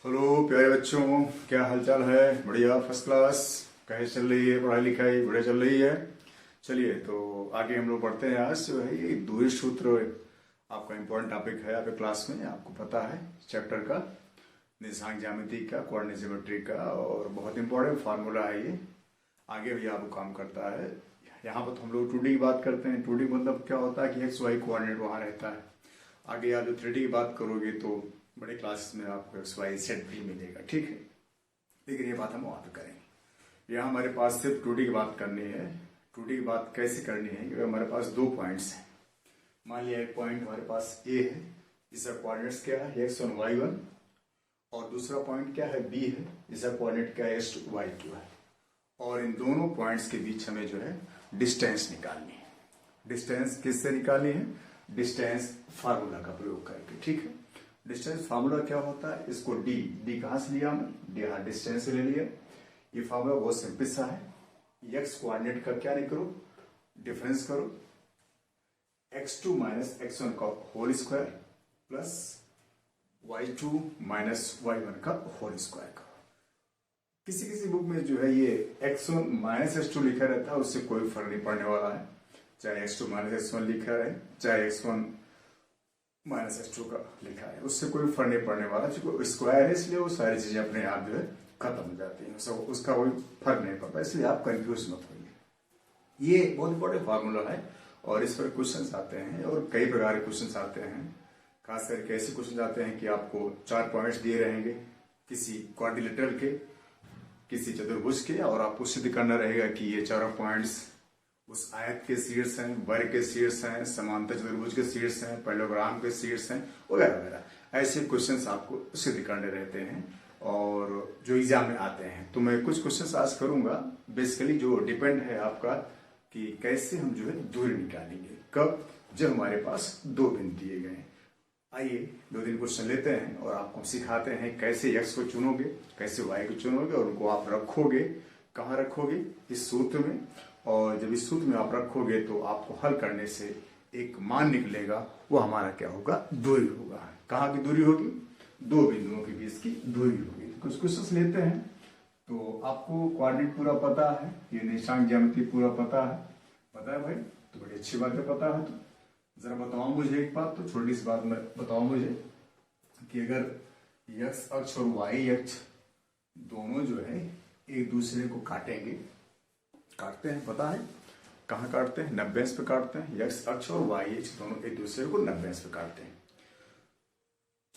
Hello प्यारे बच्चों, क्या हालचाल है? बढ़िया, फर्स्ट क्लास। कैसे चल रही है पढ़ाई लिखाई? बढ़िया चल रही है। चलिए तो आगे हम लोग बढ़ते हैं। आज जो है ये दूरी सूत्र आपका इम्पोर्टेंट टॉपिक है आपके क्लास में, आपको पता है चैप्टर का, निर्देशांक ज्यामिति का, कोऑर्डिनेट ज्योमेट्री का, और बहुत इंपॉर्टेंट फार्मूला है ये। आगे भी आपको काम करता है। यहाँ पर तो हम लोग 2D की बात करते हैं। 2D मतलब क्या होता है कि एक्स वाई कोऑर्डिनेट वहाँ रहता है। आगे आप जो 3D की बात करोगे तो बड़े क्लास में आपको एक्स वाई सेट भी मिलेगा, ठीक है। लेकिन ये बात हम वहाँ पे करेंगे। यहाँ हमारे पास सिर्फ 2D की बात करनी है। 2D की बात कैसे करनी है कि हमारे पास दो पॉइंट्स हैं। मान लिया एक पॉइंट हमारे पास ए है, जिसका कोऑर्डिनेट्स क्या है x1 y1, और दूसरा पॉइंट क्या है बी है, जिसका कोऑर्डिनेट क्या है x2 y2 है। और इन दोनों पॉइंट्स के बीच हमें जो है डिस्टेंस निकालनी है। डिस्टेंस किससे निकालनी है? डिस्टेंस फार्मूला का प्रयोग करके, ठीक है। डिस्टेंस फार्मूला क्या होता है? इसको डी कहां से लिया हमने? डी, हाँ, डिस्टेंस से ले लिया। ये फार्मूला बहुत सिंपल सा है। एक्स कोऑर्डिनेट का क्या नहीं करो, डिफरेंस करो, x2 माइनस x1 का whole square plus y2 minus y1 का होल स्क्वायर करो। किसी किसी बुक में जो है ये x1 माइनस x2 लिखा रहता है, उससे कोई फर्क नहीं पड़ने वाला है। चाहे x2 माइनस x1 लिखा रहे, चाहे x1 माइनस x2 का लिखा है, उससे कोई फर्क नहीं पड़ने वाला। क्योंकि स्क्वायर है इसलिए वो सारी चीजें अपने आप जो है खत्म हो जाती हैं, उसका कोई फर्क नहीं पड़ता, इसलिए आप कंफ्यूज मत होइए। ये बहुत इंपॉर्टेंट फार्मूला है और इस पर क्वेश्चंस आते हैं और कई प्रकार के क्वेश्चंस आते हैं। खास करके ऐसे क्वेश्चन आते हैं कि आपको 4 पॉइंट्स दिए रहेंगे किसी क्वाड्रिलेटरल के, किसी चतुर्भुज के, और आपको सिद्ध करना रहेगा कि ये चारों पॉइंट्स उस आयत के शीर्ष हैं, वर्ग के शीर्ष हैं, समांतर चतुर्भुज के शीर्ष हैं, पैरेललोग्राम के शीर्ष हैं, वगैरह वगैरह। ऐसे क्वेश्चंस आपको सिद्ध करने रहते हैं और जो एग्जाम में आते हैं। तो मैं कुछ क्वेश्चंस आज करूंगा, बेसिकली जो डिपेंड है आपका कि कैसे हम जो है दूरी निकालेंगे। कब? जब हमारे पास दो बिंदु दिए गए हैं। आइए 2-3 क्वेश्चन लेते हैं और आपको सिखाते हैं कैसे x को चुनोगे, कैसे y को चुनोगे, और उनको आप रखोगे। कहाँ रखोगे? इस सूत्र में। और जब इस सूत्र में आप रखोगे तो आपको हल करने से एक मान निकलेगा, वो हमारा क्या होगा? दूरी होगा। कहाँ की दूरी होगी? दो बिंदुओं के बीच की दूरी होगी। कुछ क्वेश्चन लेते हैं। तो आपको कोऑर्डिनेट पूरा पता है, ये निर्देशांक ज्यामिति पूरा पता है भाई? तो बड़ी अच्छी बात है, पता है। तो जरा बताओ मुझे एक बात, तो छोटी सी बात में बताओ मुझे कि अगर x अक्ष और y अक्ष दोनों जो है एक दूसरे को काटते हैं, पता है कहाँ काटते हैं? 90 अंश पे काटते हैं। x अक्ष और y अक्ष दोनों एक दूसरे को 90 अंश पे काटते हैं।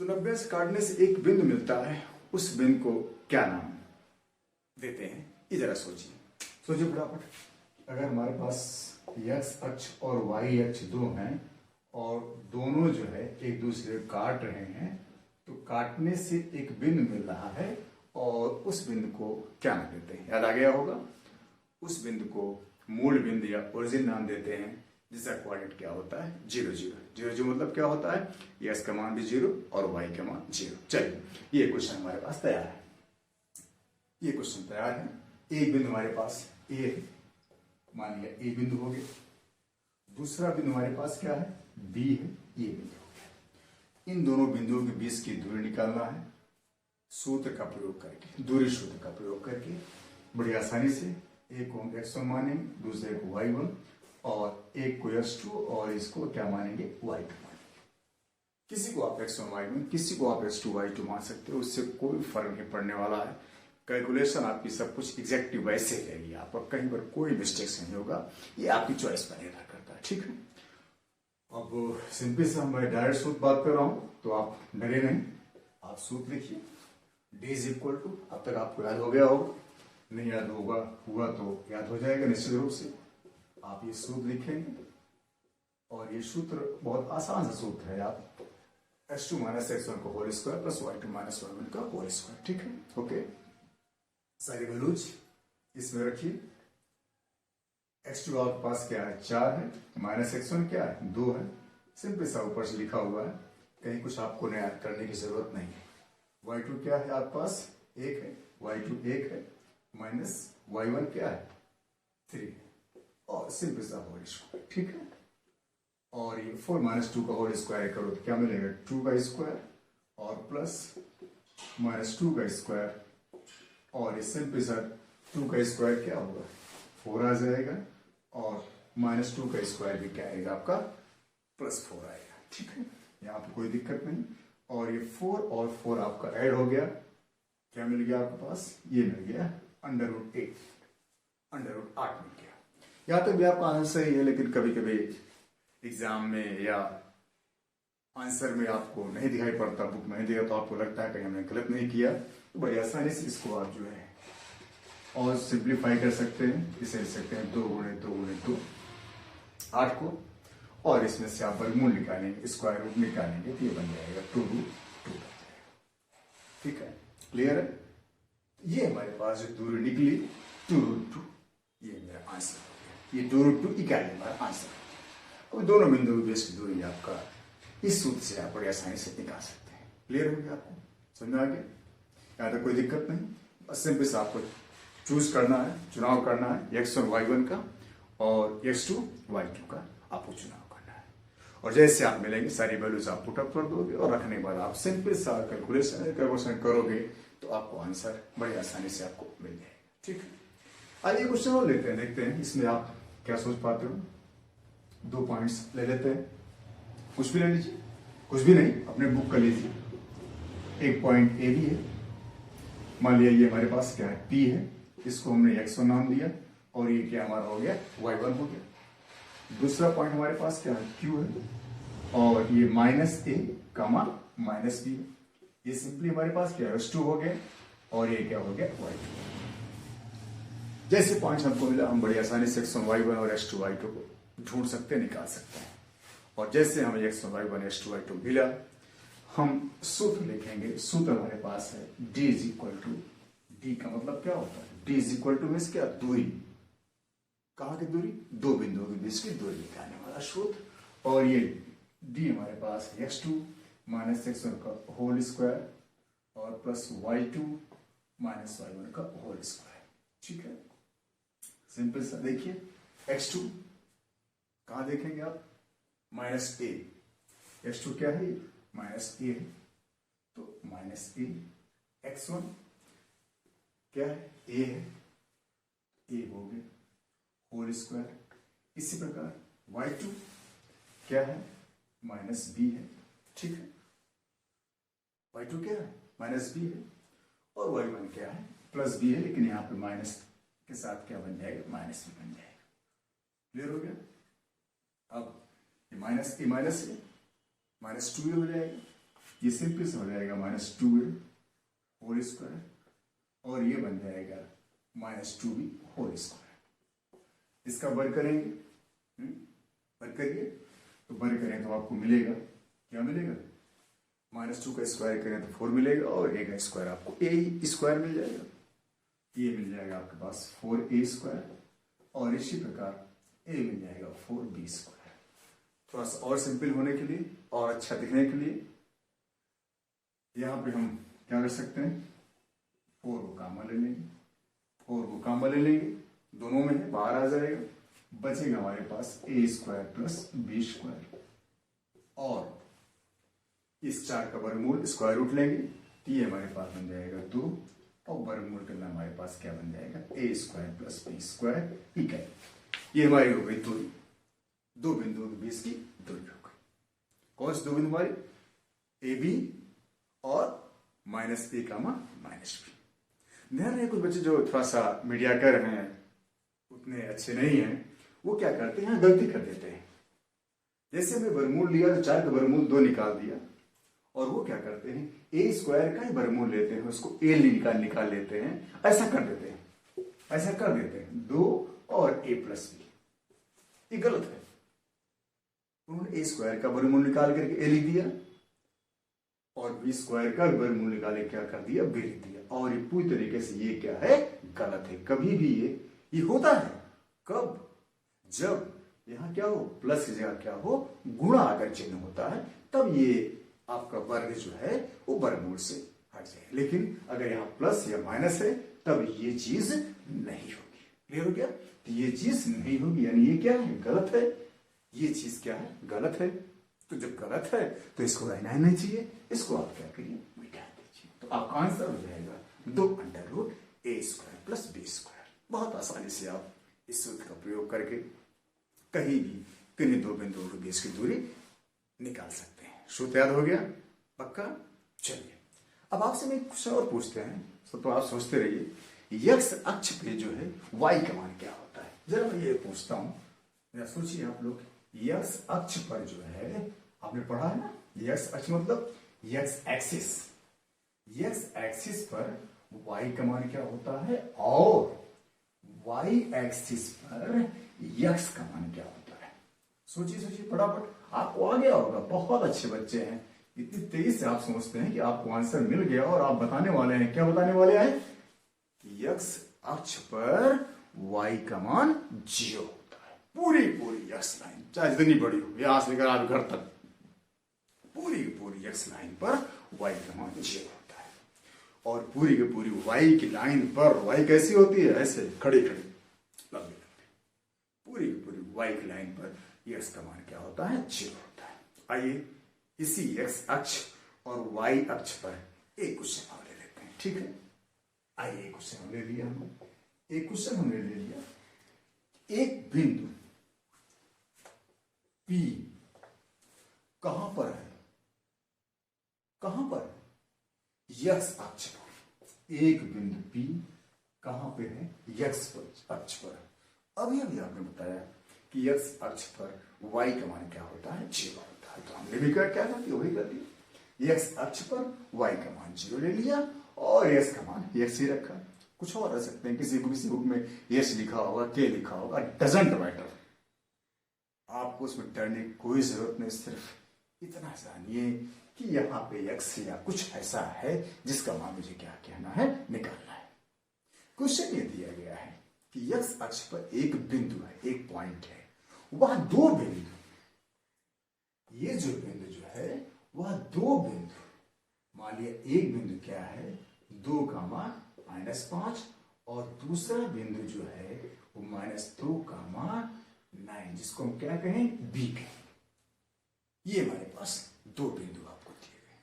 तो 90 अंश काटने से एक बिंदु मिलता है, उस बिंदु को क्या नाम देते हैं? ये जरा सोचिए फटाफट। अगर हमारे पास x अक्ष और y अक्ष दो हैं और दोनों जो है एक दूसरे को काट रहे हैं, तो काटने से एक बिंदु मिल रहा है और उस बिंदु को क्या नाम देते हैं? याद आ गया होगा। उस बिंदु को मूल बिंदु या ओरिजिन नाम देते हैं, जिसका कोऑर्डिनेट क्या होता है? 0 0 0 0 मतलब क्या होता है? x का मान भी 0 और y का मान 0। चलिए ये क्वेश्चन हमारे पास तैयार है। ये क्वेश्चन तैयार है। एक बिंदु हमारे पास ए है, मान लिया ए बिंदु हो गया। दूसरा बिंदु हमारे पास क्या है? बी है, ये बिंदु हो गया। इन दोनों बिंदुओं के बीच की दूरी निकालना है सूत्र का प्रयोग करके, दूरी सूत्र का प्रयोग करके बड़ी आसानी से। एक को हम x1 मानेंगे, दूसरे को y1, और एक को x2 और इसको क्या मानेंगे? y2 मानेंगे। किसी को आप x1 y1, किसी को आप x2 y2 मान सकते हो, उससे कोई फर्क नहीं पड़ने वाला है। कैलकुलेशन आपकी सब कुछ एग्जैक्टली वैसे रहेगी, आपका कहीं पर कोई मिस्टेक्स नहीं होगा। ये आपकी चॉइस पर निर्भर करता है, ठीक है। अब सिंपल से मैं डायरेक्ट सूत्र बात कर रहा हूं, तो आप डरे नहीं, आप सूत्र लिखिए। d इज इक्वल टू, अब तक आपको याद हो गया होगा, नहीं याद हुआ तो याद हो जाएगा निश्चित रूप से। आप ये सूत्र लिखेंगे और ये सूत्र बहुत आसान सा सूत्र है। आप x2 माइनस x1 का whole square plus y2 minus y1 का होल स्क्वायर, ठीक है, ओके। सारी वैल्यूज इसमें रखिए। x2 आपके पास क्या है? 4 है, माइनस x1 क्या है? 2 है। सिंपल सा ऊपर से लिखा हुआ है, कहीं कुछ आपको नया करने की जरूरत नहीं है। y2 क्या है आपके पास? 1 है, y2 1 है, माइनस y1 क्या है? 3 है, और सिंपल सा होल स्क्वायर, ठीक है। और ये 4 माइनस 2 का होल स्क्वायर करो तो क्या मिलेगा? 2 का स्क्वायर और प्लस -2 का स्क्वायर, और इस सिंपल सा 2 का स्क्वायर क्या होगा 4 आ जाएगा, और -2 का स्क्वायर भी क्या आएगा आपका +4 आएगा। ठीक है, यहाँ पे कोई दिक्कत नहीं। और ये 4 और 4 आपका ऐड हो गया, क्या मिल गया आपके पास, ये मिल गया √8 मिल गया। यहाँ तक भी आपका आंसर सही है, लेकिन कभी कभी एग्जाम में या आंसर में आपको नहीं दिखाई पड़ता, बुक में नहीं दिया, तो आपको लगता है कि हमने गलत नहीं किया, तो बड़ी आसानी से इसको आप जो है और सिंप्लीफाई कर सकते हैं। इसे लिख सकते हैं 2 × 2 × 2 8 को, और इसमें से आप वर्गमूल निकालेंगे, स्क्वायर रूट निकालेंगे, तो ये बन जाएगा 2 √2 बन जाएगा। ठीक है, क्लियर है। ये हमारे पास जो दूरी निकली 2 √2, ये मेरा आंसर हो गया। ये 2 √2 इकाई हमारा आंसर है। अब दोनों बिंदु के बीच की दूरी आपका इस सूत्र से आप बड़ी आसानी से निकाल सकते हैं। क्लियर हो गया, आपको समझ में आ गया, यहाँ तक कोई दिक्कत नहीं। बस सिंपल से आपको चूज करना है, चुनाव करना है x1 y1 का और x2 y2 का आपको चुनाव करना है। और जैसे आप मिलेंगे सारी वैल्यूज आप पुटअप कर दोगे, और रखने के बाद आप सिंपल सा कैलकुलेशन करोगे, तो आपको आंसर बड़ी आसानी से आपको मिल जाएगा। ठीक है, आइए क्वेश्चन और लेते हैं, देखते हैं इसमें आप क्या सोच पाते हो। 2 पॉइंट्स ले लेते हैं, कुछ भी ले लीजिए, कुछ भी नहीं, अपने बुक कर लीजिए। एक पॉइंट ए भी है, मान लिया ये हमारे पास क्या है P है, इसको हमने x1 नाम दिया, और ये क्या हमारा हो गया y1 हो गया। दूसरा पॉइंट हमारे पास क्या है Q है, और ये -a, -b है। ये सिंपली हमारे पास क्या है S2 हो गया, और ये क्या हो गया y2। जैसे पॉइंट्स हमको मिला, हम बड़ी आसानी से x1 y1 और x2 y2 को ढूंढ सकते, निकाल सकते हैं। और जैसे हमें x1 y1 x2 y2 मिला, हम सूत्र लिखेंगे। सूत्र हमारे पास है d D का मतलब क्या होता है, D मीन्स क्या, दूरी। कहाँ की दूरी, दो बिंदुओं के बीच की दूरी निकालने वाला सूत्र। और ये D हमारे पास x2 -x1 का होल स्क्वायर और +y2 -y1 का होल स्क्वायर। ठीक है, सिंपल सा देखिए, x2 कहाँ देखेंगे आप, -a, x2 क्या है -a है, तो -a, x1 क्या है a है, a हो गया होल स्क्वायर। इसी प्रकार y2 क्या है -b है। ठीक है, y2 क्या है -b है, और y1 क्या है +b है, लेकिन यहाँ पे माइनस के साथ क्या बन जाएगा, -b बन जाएगा। क्लियर हो गया। अब ये माइनस है, -2a हो जाएगा, ये सिंपल से हो जाएगा -2a होल स्क्वायर, और ये बन जाएगा -2b होल स्क्वायर। इसका वर्ग करेंगे, वर्ग करिए, तो वर्ग करें तो आपको मिलेगा, क्या मिलेगा, -2 का स्क्वायर करें तो 4 मिलेगा, और a का स्क्वायर आपको a स्क्वायर मिल जाएगा। ये मिल जाएगा आपके पास 4a स्क्वायर, और इसी प्रकार a मिल जाएगा 4b स्क्वायर। थोड़ा सा और सिंपल होने के लिए और अच्छा दिखने के लिए यहाँ पे हम क्या कर सकते हैं, 4 को कॉमन ले लेंगे, 4 को कॉमन ले लेंगे, दोनों में है, बाहर आ जाएगा, बचेगा हमारे पास a स्क्वायर +b स्क्वायर, और इस 4 का वर्गमूल स्क्वायर रूट लेंगे, तो ये हमारे पास बन जाएगा 2, और वर्गमूल करना हमारे पास क्या बन जाएगा, a स्क्वायर +b स्क्वायर इकाई। ये हमारी हो गई दूरी, दो बिंदुओं के बीच की दूरी हो गई। कौन सी दो बिंदु हमारी, ए बी और -a, -b। ध्यान रहे, कुछ बच्चे जो थोड़ा सा मीडिया कर हैं, उतने अच्छे नहीं हैं, वो क्या करते हैं, गलती कर देते हैं। जैसे हमने वर्गमूल लिया तो 4 का वर्गमूल 2 निकाल दिया, और वो क्या करते हैं, a स्क्वायर का ही वर्गमूल लेते हैं, उसको a निकाल लेते हैं, ऐसा कर देते हैं 2 और a + b। ये गलत है। उन्होंने a स्क्वायर का वर्गमूल निकाल करके a लिख दिया, और b स्क्वायर का वर्गमूल निकाले क्या कर दिया, b लिख दिया, और ये पूरी तरीके से ये क्या है, गलत है। कभी भी ये होता है कब, जब यहाँ क्या हो, प्लस की जगह क्या हो, गुणा अगर चिन्ह होता है, तब ये आपका वर्ग जो है वो वर्गमूल से हट जाए। लेकिन अगर यहाँ प्लस या माइनस है, तब ये चीज नहीं होगी। क्लियर हो गया, तो ये चीज नहीं होगी, यानी ये क्या है, गलत है। ये चीज क्या है, गलत है। तो जब गलत है तो इसको रहना ही नहीं चाहिए, इसको आप क्या करिए, मिटा दीजिए। तो तो आपका आंसर हो जाएगा 2√a² + b²। बहुत आसानी से आप इस सूत्र का प्रयोग करके कहीं भी किन्हीं दो बिंदुओं के बीच की दूरी निकाल सकते हैं। सूत्र याद हो गया? पक्का? चलिए अब आपसे मैं कुछ और पूछते हैं, तो आप सोचते रहिए x अक्ष पे जो है y का मान क्या होता है। जरा मैं ये पूछता हूं, जरा सोचिए आप लोग, x अक्ष पर जो है आपने पढ़ा है ना, x अक्ष मतलब x एक्सिस पर y का मान क्या होता है और y एक्सिस पर x का मान क्या होता है। सोचिए सोचिए फटाफट, आपको आ गया होगा। बहुत अच्छे बच्चे हैं, इतनी तेज से आप समझते हैं कि आपको आंसर मिल गया और आप बताने वाले हैं। क्या बताने वाले हैं कि x अक्ष पर y का मान 0 होता है। पूरी x लाइन चाहे जितनी बड़ी हो, यहां से लेकर आप घर तक, पूरी x लाइन पर y का मान 0 होता है। और पूरी की पूरी y की लाइन पर y कैसी होती है? ऐसे खड़ी खड़ी लंबी लंबी। पूरी की पूरी y की लाइन पर x का मान क्या होता है? 0 होता है। आइए इसी x अक्ष और y अक्ष पर एक क्वेश्चन हम ले लेते हैं, ठीक है? आइए एक क्वेश्चन हमने लिया, एक क्वेश्चन हमने ले लिया, एक बिंदु P कहां पर है? कहां पर? x अक्ष पर। एक बिंदु P कहां पे है? x अक्ष पर। अभी आपने बताया कि x अक्ष पर y का मान क्या होता है? 0 होता है। तो हमने भी क्या कर दिया? वही कर दिया। x अक्ष पर y का मान 0 ले लिया और s का मान x ही रखा। कुछ और रख सकते हैं, किसी बुक में s लिखा होगा, k लिखा होगा, डजंट मैटर। आपको उसमें डरने की कोई जरूरत नहीं, सिर्फ इतना जानिए कि यहाँ पे x या कुछ ऐसा है जिसका मान मुझे क्या कहना है, निकालना है। क्वेश्चन ये दिया गया है कि x अक्ष पर एक बिंदु है, एक पॉइंट है, वह दो बिंदु, ये जो बिंदु जो है वह दो बिंदु, मान लिया एक बिंदु क्या है 2, -5 और दूसरा बिंदु जो है वो -2, 9, जिसको हम क्या कहें? B कहें। ये हमारे पास दो बिंदु आपको दिए गए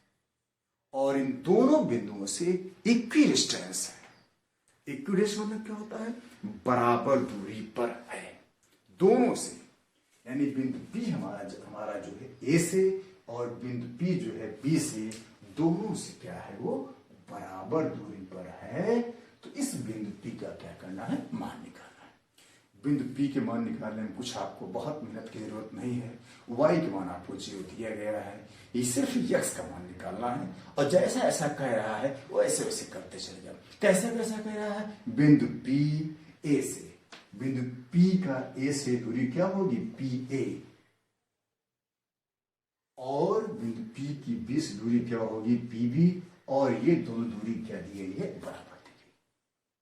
और इन दोनों बिंदुओं से इक्विडिस्टेंस है। इक्विडिस्टेंस मतलब क्या होता है? बराबर दूरी पर है दोनों से। यानी बिंदु P हमारा जो है A से और बिंदु P जो है B से, दोनों से क्या है? वो बराबर दूरी पर है। तो इस बिंदु P का क्या करना है? मान निकालना है। बिंदु P के मान निकालने में कुछ आपको बहुत मेहनत की जरूरत नहीं है। y के मान आपको 0 दिया गया है, ये सिर्फ x का मान निकालना है और जैसा ऐसा कह रहा है वैसे वैसे करते चले जाओ। कैसे कैसा कह रहा है? बिंदु P A से, बिंदु P का A से दूरी क्या होगी? PA, और बिंदु P की B से दूरी क्या होगी? PB, और ये दोनों दूरी क्या दी गई है? बराबर दी गई।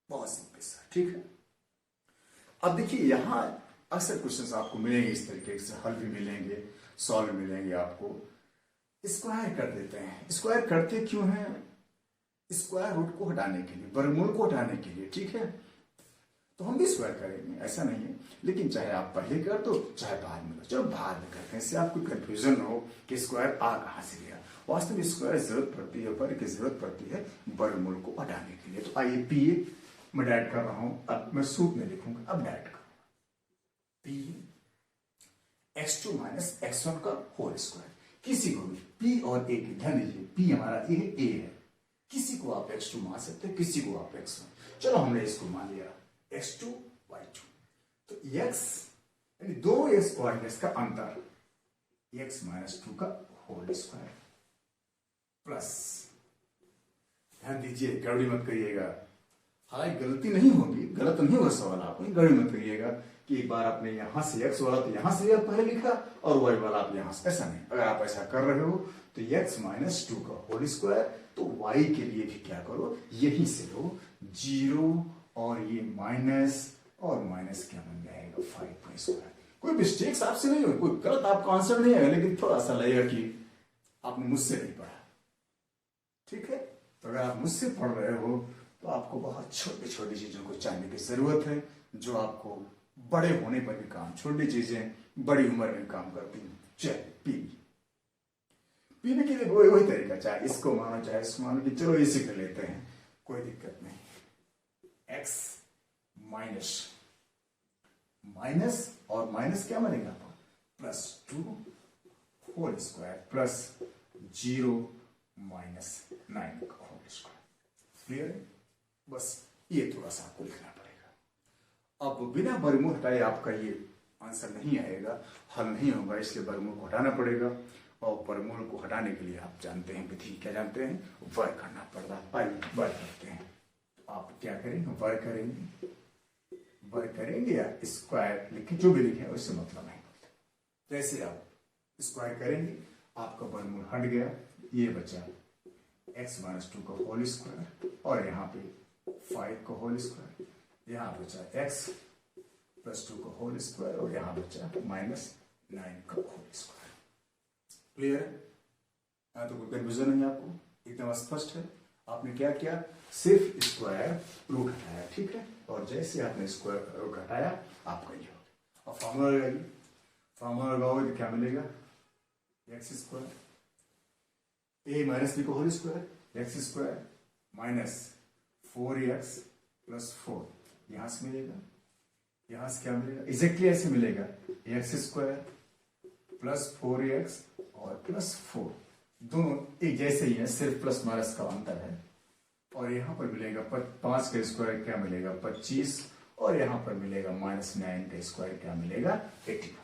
बहुत सिंपल सा, ठीक है? अब देखिए यहां अक्सर क्वेश्चंस आपको मिलेंगे इस तरीके से, हल भी मिलेंगे, सॉल्व मिलेंगे आपको। स्क्वायर कर देते हैं। स्क्वायर करते क्यों हैं? स्क्वायर रूट को हटाने के लिए, वर्गमूल को हटाने के लिए, ठीक है? तो हम भी स्क्वायर करेंगे, ऐसा नहीं है, लेकिन चाहे आप पहले कर दो चाहे बाद में कर, चलो बाद में करते हैं, इससे आपको कंफ्यूजन हो कि स्क्वायर आ कहां से गया। वास्तव में स्क्वायर जरूरत पड़ती है, वर्ग की जरूरत पड़ती है वर्गमूल को हटाने के लिए। तो आइए P मैं डायरेक्ट कर रहा हूं, अब मैं सूत्र में लिखूंगा, अब डायरेक्ट करूंगा। P x2 - x1 का होल स्क्वायर। किसी को भी P और A की, ध्यान दीजिए P हमारा A है, किसी को आप x2 मान सकते हैं, किसी को आप x1। चलो हमने इसको मान लिया x2 y2। तो x यानी दो x कोऑर्डिनेट्स का अंतर, x - 2 का होल स्क्वायर प्लस, ध्यान दीजिए गड़बड़ी मत करिएगा, हालांकि गलती नहीं होगी, गलत नहीं होगा सवाल, आप गड़बड़ी मत करिएगा कि एक बार आपने यहां से x वाला तो यहां से पहले लिखा और y वाला आप यहां से, ऐसा नहीं। अगर आप ऐसा कर रहे हो तो x - 2 का होल स्क्वायर, तो y के लिए भी क्या करो, यहीं से लो 0 और ये माइनस और माइनस क्या बन जाएगा 5 स्क्वायर। कोई मिस्टेक्स आपसे नहीं हो, कोई गलत आपका आंसर नहीं है, लेकिन थोड़ा सा लगेगा कि आपने मुझसे नहीं पढ़ा, ठीक है? तो अगर आप मुझसे पढ़ रहे हो तो आपको बहुत छोटी छोटी चीजों को जानने की जरूरत है, जो आपको बड़े होने पर भी काम, छोटी चीजें बड़ी उम्र में काम करती हैं। चलिए पीने के लिए वही तरीका, चाहे इसको मानो चाहे इसको मानो कि चलो इसी कर लेते हैं, कोई दिक्कत नहीं। x माइनस और माइनस क्या बनेगा +2 होल स्क्वायर प्लस 0 माइनस 9 का होल स्क्वायर। क्लियर है? बस ये थोड़ा सा आपको लिखना पड़ेगा। अब बिना वर्गमूल हटाए आपका ये आंसर नहीं आएगा, हल नहीं होगा, इसलिए वर्गमूल को हटाना पड़ेगा। और वर्गमूल को हटाने के लिए आप जानते हैं विधि, क्या जानते हैं? वर्ग करना पड़ता है। आइए वर्ग करते हैं। तो आप क्या करेंगे? वर्ग करेंगे या स्क्वायर लिखे, जो भी लिखे उससे मतलब नहीं। जैसे आप स्क्वायर करेंगे आपका वर्गमूल हट गया, ये बचा x माइनस 2 का होल स्क्वायर और यहाँ पे 5 का होल स्क्वायर, यहाँ बचा x प्लस 2 का होल स्क्वायर और यहाँ बचा -9 का होल स्क्वायर। क्लियर है? यहाँ तो कोई कन्फ्यूजन नहीं आपको, एकदम स्पष्ट है। आपने क्या किया? सिर्फ स्क्वायर रूट हटाया, ठीक है? और जैसे आपने स्क्वायर रूट हटाया आपका ये हो गया। अब फॉर्मूला लगाइए। फॉर्मूला लगाओगे तो क्या मिलेगा? X square a minus b का whole square, x square minus 4x plus 4, यहां से मिलेगा, यहां से क्या मिलेगा? एग्जैक्टली ऐसे मिलेगा, एक्स स्क्वायर प्लस 4x और प्लस 4, दोनों एक जैसे ही है, सिर्फ प्लस माइनस का अंतर है। और यहां पर मिलेगा 5 का स्क्वायर क्या मिलेगा? 25, और यहां पर मिलेगा -9 का स्क्वायर क्या मिलेगा? 81।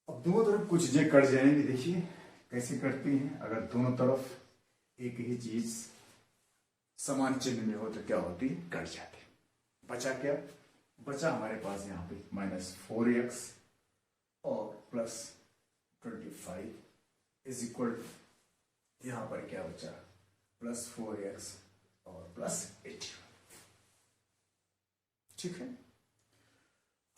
अब दोनों तरफ कुछ चीजें कट जाएंगी, देखिए कैसे कटती हैं। अगर दोनों तरफ एक ही चीज समान चिन्ह में हो तो क्या होती है? कट जाती है। बचा क्या? बचा हमारे पास यहाँ पे -4x और प्लस 25 इज इक्वल, यहां पर क्या बचा? +4x और प्लस 81। ठीक है,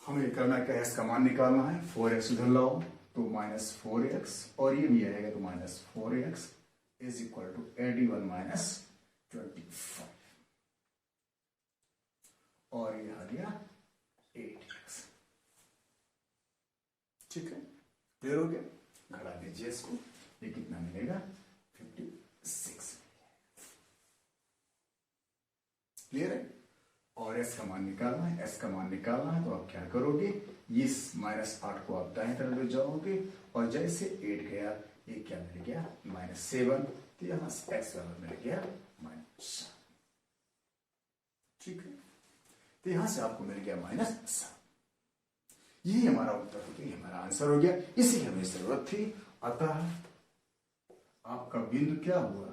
हमें करना क्या है? इसका मान निकालना है। 4x उधर लाओ तो -4x और ये भी आएगा तो -4x is equal to 81 minus 25 और ये आ गया 8x। ठीक है, क्लियर हो गया? घटा दीजिए इसको, ये कितना मिलेगा? 56। क्लियर है? और s का मान निकालना है। s का मान निकालना है तो आप क्या करोगे? इस -8 को आप दाएं तरफ ले जाओगे और जैसे 8 गया, ये क्या मिल गया? -7, तो यहां से x वाला मिल गया -7। ठीक है, तो यहां से आपको मिल गया -7। यही हमारा उत्तर हो गया, हमारा आंसर हो गया। इसी हमें जरूरत थी। अतः आपका बिंदु क्या हुआ?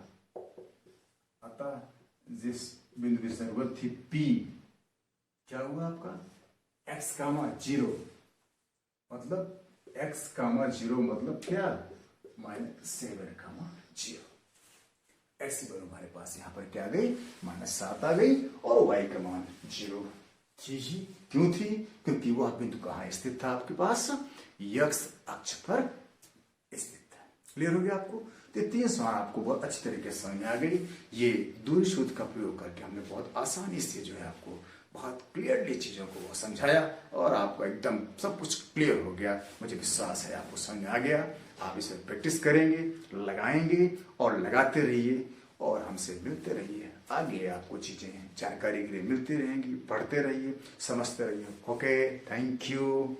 अतः जिस बिंदु की जरूरत थी P, क्या हुआ आपका? x, 0, मतलब x, 0 मतलब क्या? -7, 0। x की वैल्यू हमारे पास यहाँ पर क्या आ गई? -7 आ गई और y का मान 0 थी ही। क्यों थी? क्योंकि वह बिंदु कहाँ स्थित था आपके पास? x अक्ष पर स्थित था। क्लियर हो गया आपको? तो 3 सवाल आपको बहुत अच्छी तरीके से समझ में आ गई। ये दूरी सूत्र का प्रयोग करके हमने बहुत आसानी से जो है आपको बहुत क्लियरली चीजों को समझाया और आपको एकदम सब कुछ क्लियर हो गया। मुझे विश्वास है आपको समझ में आ गया। आप इसे प्रैक्टिस करेंगे, लगाएंगे और लगाते रहिए और हमसे मिलते रहिए। आगे आपको चीजें जानकारी के लिए मिलती रहेंगी, पढ़ते रहिए, समझते रहिए। Okay, thank you.